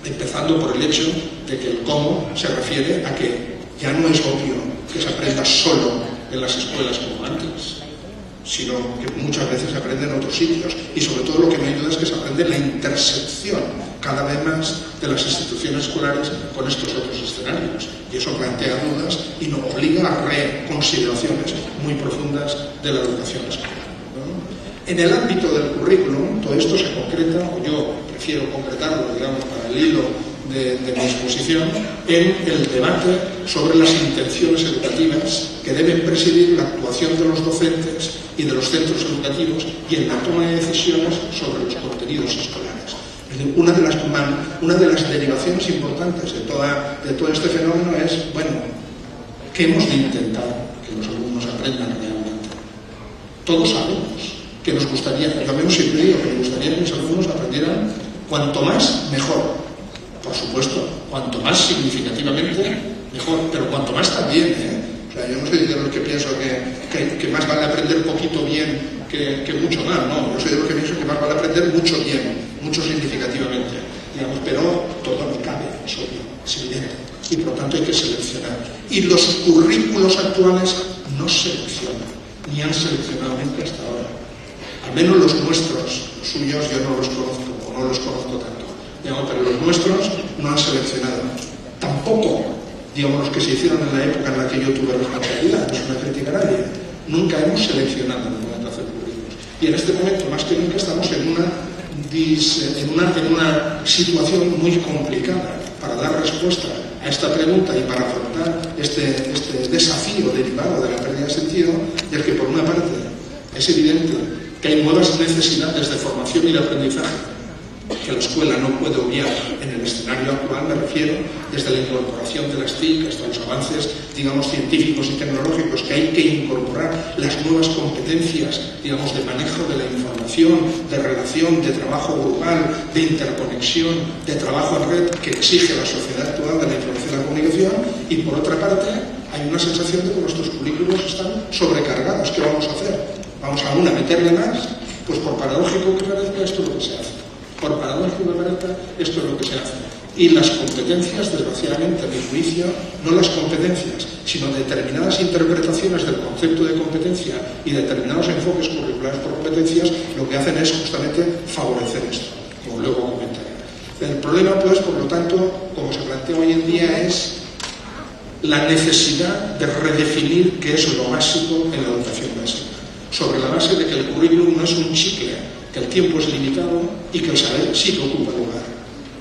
empezando por el hecho de que el cómo se refiere a que ya no es obvio que se aprenda solo en las escuelas como antes, sino que muchas veces se aprende en otros sitios, y sobre todo lo que me ayuda es que se aprende en la intersección cada vez más de las instituciones escolares con estos otros escenarios, y eso plantea dudas y nos obliga a reconsideraciones muy profundas de la educación escolar, ¿no? En el ámbito del currículum, todo esto se concreta, o yo prefiero concretarlo, digamos, para el hilo de mi exposición, en el debate sobre las intenciones educativas que deben presidir la actuación de los docentes y de los centros educativos y en la toma de decisiones sobre los contenidos escolares. Una de las derivaciones importantes de todo este fenómeno es, bueno, ¿qué hemos de intentar que los alumnos aprendan realmente? Todos sabemos que nos gustaría, yo al menos siempre digo que me gustaría que mis alumnos aprendieran cuanto más, mejor. Por supuesto, cuanto más significativamente, mejor, pero cuanto más también, O sea, yo no soy de los que pienso que más vale aprender poquito bien que mucho mal, no. Yo soy de los que pienso que más vale aprender mucho bien, mucho significativamente, digamos, pero todo no cabe, es obvio, es evidente, y por lo tanto hay que seleccionar. Y los currículos actuales no seleccionan, ni han seleccionado nunca hasta ahora. Al menos los nuestros, los suyos, yo no los conozco, o no los conozco tanto. Digamos, pero los nuestros no han seleccionado. Tampoco, digamos, los que se hicieron en la época en la que yo tuve responsabilidad, no es una crítica a nadie. Nunca hemos seleccionado en el momento de hacer currículos. Y en este momento, más que nunca, estamos en una situación muy complicada para dar respuesta a esta pregunta y para afrontar este desafío derivado de la pérdida de sentido, del que por una parte es evidente que hay nuevas necesidades de formación y de aprendizaje que la escuela no puede obviar en el escenario actual, me refiero desde la incorporación de las TIC hasta los avances, digamos, científicos y tecnológicos, que hay que incorporar las nuevas competencias, digamos, de manejo de la información, de relación, de trabajo grupal, de interconexión, de trabajo en red que exige la sociedad actual de la información y la comunicación, y por otra parte hay una sensación de que nuestros currículos están sobrecargados. ¿Qué vamos a hacer? ¿Vamos a meterle más? Pues por paradójico que parezca, esto es lo que se hace. Por paradójico que parezca, esto es lo que se hace. Y las competencias, desgraciadamente, a mi juicio, no las competencias, sino determinadas interpretaciones del concepto de competencia y determinados enfoques curriculares por competencias, lo que hacen es justamente favorecer esto, como luego comentaré. El problema, pues, por lo tanto, como se plantea hoy en día, es la necesidad de redefinir qué es lo básico en la educación básica, sobre la base de que el currículum no es un chicle, que el tiempo es limitado y que el saber sí que ocupa lugar.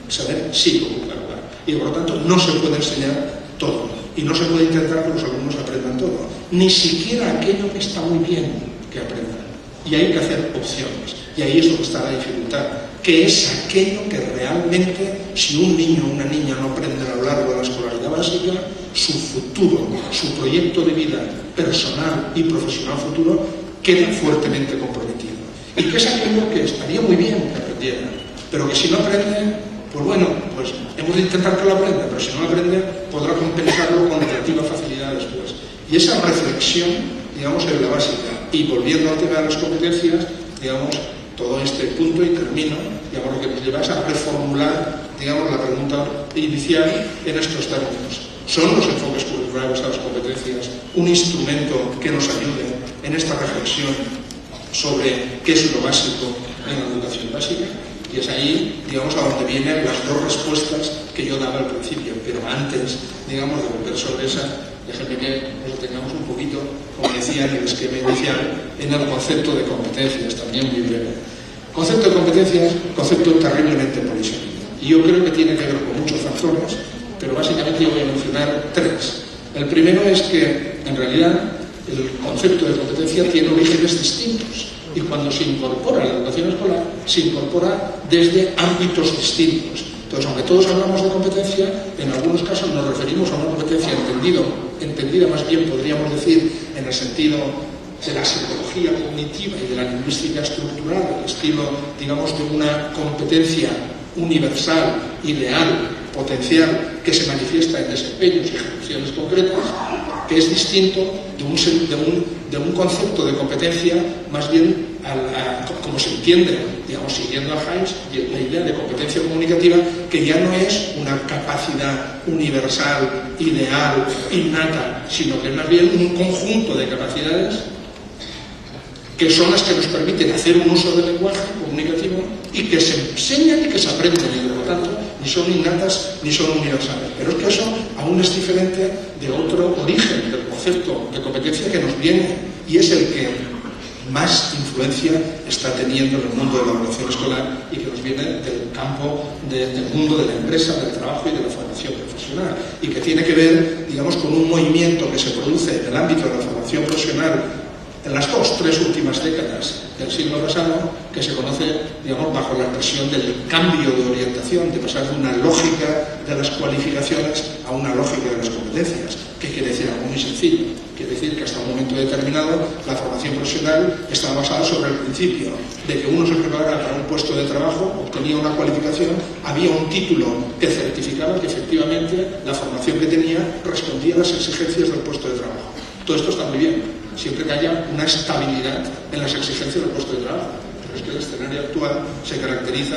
El saber sí que ocupa lugar. Y por lo tanto no se puede enseñar todo. Y no se puede intentar que los alumnos aprendan todo. Ni siquiera aquello que está muy bien que aprendan. Y hay que hacer opciones. Y ahí es donde está la dificultad. Que es aquello que realmente, si un niño o una niña no aprende a lo largo de la escolaridad básica, su futuro, su proyecto de vida personal y profesional futuro queda fuertemente comprometido. Y que es aquello que estaría muy bien que aprendiera, pero que si no aprende, pues bueno, pues hemos de intentar que lo aprenda, pero si no lo aprende, podrá compensarlo con relativa facilidad después. Y esa reflexión, digamos, es la básica. Y volviendo al tema de las competencias, digamos, todo este punto, y termino, digamos, lo que nos lleva es a reformular, digamos, la pregunta inicial en estos términos. ¿Son los enfoques curriculares a las competencias un instrumento que nos ayude en esta reflexión sobre qué es lo básico en la educación básica? Y es ahí, digamos, a donde vienen las dos respuestas que yo daba al principio. Pero antes, digamos, de volver sobre esa, déjenme que nos detengamos un poquito, como decía en el esquema inicial, en el concepto de competencias, también muy breve. Concepto de competencias, concepto terriblemente polisémico. Y yo creo que tiene que ver con muchos factores, pero básicamente yo voy a mencionar tres. El primero es que, en realidad, el concepto de competencia tiene orígenes distintos, y cuando se incorpora a la educación escolar, se incorpora desde ámbitos distintos. Entonces, aunque todos hablamos de competencia, en algunos casos nos referimos a una competencia entendida más bien, podríamos decir, en el sentido de la psicología cognitiva y de la lingüística estructural, el estilo, digamos, de una competencia universal, ideal, potencial, que se manifiesta en desempeños y ejecuciones concretas, que es distinto de un concepto de competencia más bien como se entiende, digamos, siguiendo a Heinz, la idea de competencia comunicativa, que ya no es una capacidad universal, ideal, innata, sino que es más bien un conjunto de capacidades que son las que nos permiten hacer un uso del lenguaje comunicativo y que se enseñan y que se aprenden, y por lo tanto ni son innatas ni son universales. Pero es que eso aún es diferente de otro origen del concepto de competencia que nos viene, y es el que más influencia está teniendo en el mundo de la evaluación escolar y que nos viene del campo del mundo de la empresa, del trabajo y de la formación profesional, y que tiene que ver, digamos, con un movimiento que se produce en el ámbito de la formación profesional en las 2-3 últimas décadas del siglo pasado, que se conoce, digamos, bajo la expresión del cambio de orientación, de pasar de una lógica de las cualificaciones a una lógica de las competencias. ¿Qué quiere decir? Algo muy sencillo. Quiere decir que hasta un momento determinado la formación profesional estaba basada sobre el principio de que uno se preparara para un puesto de trabajo, obtenía una cualificación, había un título que certificaba que efectivamente la formación que tenía respondía a las exigencias del puesto de trabajo. Todo esto está muy bien, siempre que haya una estabilidad en las exigencias del puesto de trabajo. Pero es que el escenario actual se caracteriza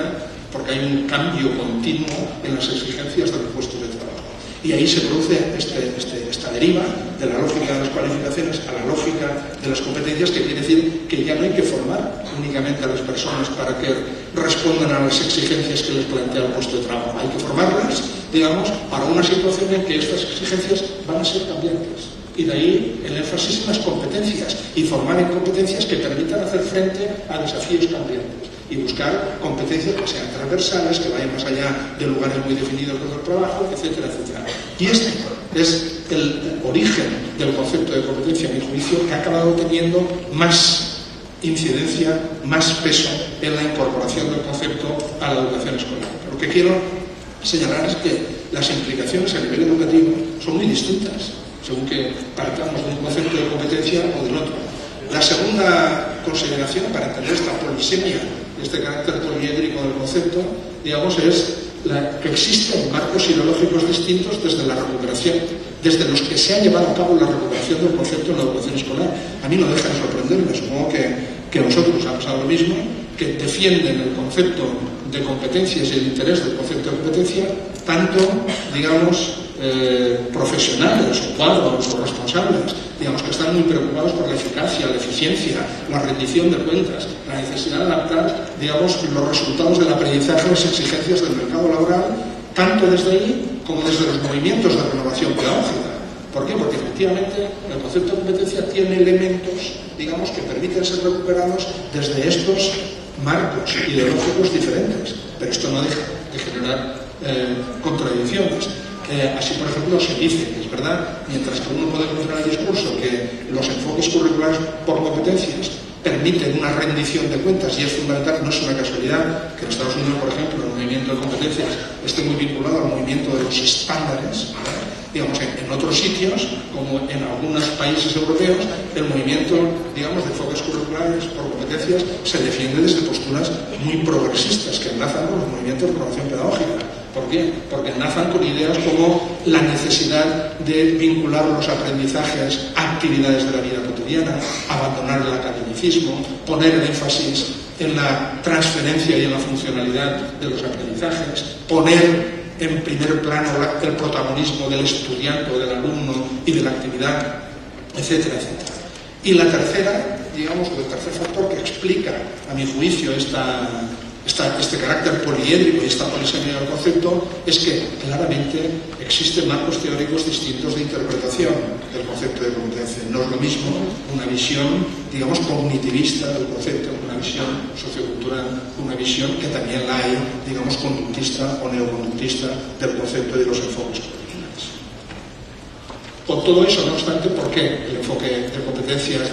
porque hay un cambio continuo en las exigencias de los puestos de trabajo. Y ahí se produce esta deriva de la lógica de las cualificaciones a la lógica de las competencias, que quiere decir que ya no hay que formar únicamente a las personas para que respondan a las exigencias que les plantea el puesto de trabajo. Hay que formarlas, digamos, para una situación en que estas exigencias van a ser cambiantes. Y de ahí el énfasis en las competencias y formar en competencias que permitan hacer frente a desafíos cambiantes y buscar competencias que sean transversales, que vayan más allá de lugares muy definidos del trabajo, etcétera, etcétera. Y este es el origen del concepto de competencia, a mi juicio, que ha acabado teniendo más incidencia, más peso en la incorporación del concepto a la educación escolar. Lo que quiero señalar es que las implicaciones a nivel educativo son muy distintas, según que partamos de un concepto de competencia o del otro. La segunda consideración para entender esta polisemia, este carácter poliédrico del concepto, digamos, es que existen marcos ideológicos distintos desde la recuperación, desde los que se ha llevado a cabo la recuperación del concepto en la educación escolar. A mí no deja de sorprenderme, supongo que a nosotros ha pasado lo mismo, que defienden el concepto de competencias y el interés del concepto de competencia, tanto, digamos, profesionales o cuadros o responsables, digamos, que están muy preocupados por la eficacia, la eficiencia, la rendición de cuentas, la necesidad de adaptar, digamos, los resultados del aprendizaje a las exigencias del mercado laboral, tanto desde ahí como desde los movimientos de renovación pedagógica. ¿Por qué? Porque efectivamente el concepto de competencia tiene elementos, digamos, que permiten ser recuperados desde estos marcos ideológicos diferentes, pero esto no deja de generar contradicciones. Así, por ejemplo, se dice, que es verdad, mientras que uno puede encontrar el discurso que los enfoques curriculares por competencias permiten una rendición de cuentas, y es fundamental, no es una casualidad que en Estados Unidos, por ejemplo, el movimiento de competencias esté muy vinculado al movimiento de los estándares. Digamos, en otros sitios, como en algunos países europeos, el movimiento, digamos, de enfoques curriculares por competencias se defiende desde posturas muy progresistas que enlazan con los movimientos de renovación pedagógica. ¿Por qué? Porque enlazan con ideas como la necesidad de vincular los aprendizajes a actividades de la vida cotidiana, abandonar el academicismo, poner el énfasis en la transferencia y en la funcionalidad de los aprendizajes, poner en primer plano el protagonismo del estudiante o del alumno y de la actividad, etcétera, etcétera. Y la tercera, digamos, el tercer factor que explica, a mi juicio, este carácter poliédrico y esta polisemia del concepto, es que claramente existen marcos teóricos distintos de interpretación del concepto de competencia. No es lo mismo una visión, digamos, cognitivista del concepto, una visión sociocultural, una visión que también la hay, digamos, conductista o neoconductista del concepto de los enfoques curriculares. Con todo eso, no obstante, ¿por qué el enfoque de competencias,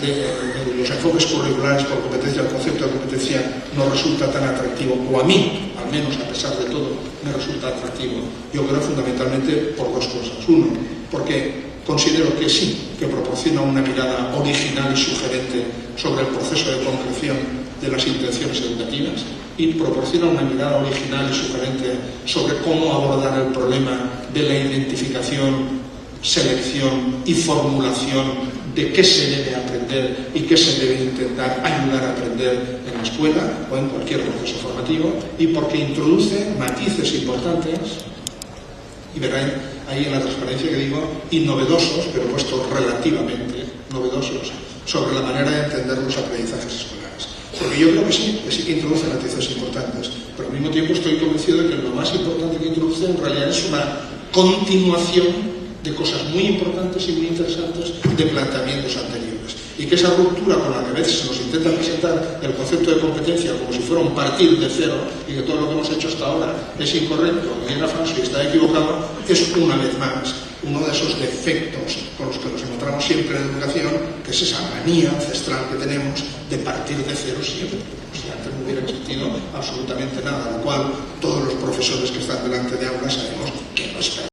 los enfoques curriculares por competencia, el concepto de competencia no resulta tan atractivo? O a mí, al menos a pesar de todo, me resulta atractivo. Yo creo fundamentalmente por dos cosas. Uno, porque considero que sí, que proporciona una mirada original y sugerente sobre el proceso de concreción de las intenciones educativas, y proporciona una mirada original y sugerente sobre cómo abordar el problema de la identificación, selección y formulación de qué se debe aprender y qué se debe intentar ayudar a aprender en la escuela o en cualquier proceso formativo, y porque introduce matices importantes, y verán ahí en la transparencia que digo, y novedosos, pero puesto relativamente novedosos, sobre la manera de entender los aprendizajes escolares. Porque yo creo que sí que introduce matices importantes, pero al mismo tiempo estoy convencido de que lo más importante que introduce en realidad es una continuación de cosas muy importantes y muy interesantes de planteamientos anteriores, y que esa ruptura con la que a veces se nos intenta presentar el concepto de competencia como si fuera un partir de cero y que todo lo que hemos hecho hasta ahora es incorrecto y era falso y está equivocado, es una vez más uno de esos defectos con los que nos encontramos siempre en educación, que es esa manía ancestral que tenemos de partir de cero siempre. Si antes no hubiera existido absolutamente nada, lo cual todos los profesores que están delante de aulas sabemos que no es verdad.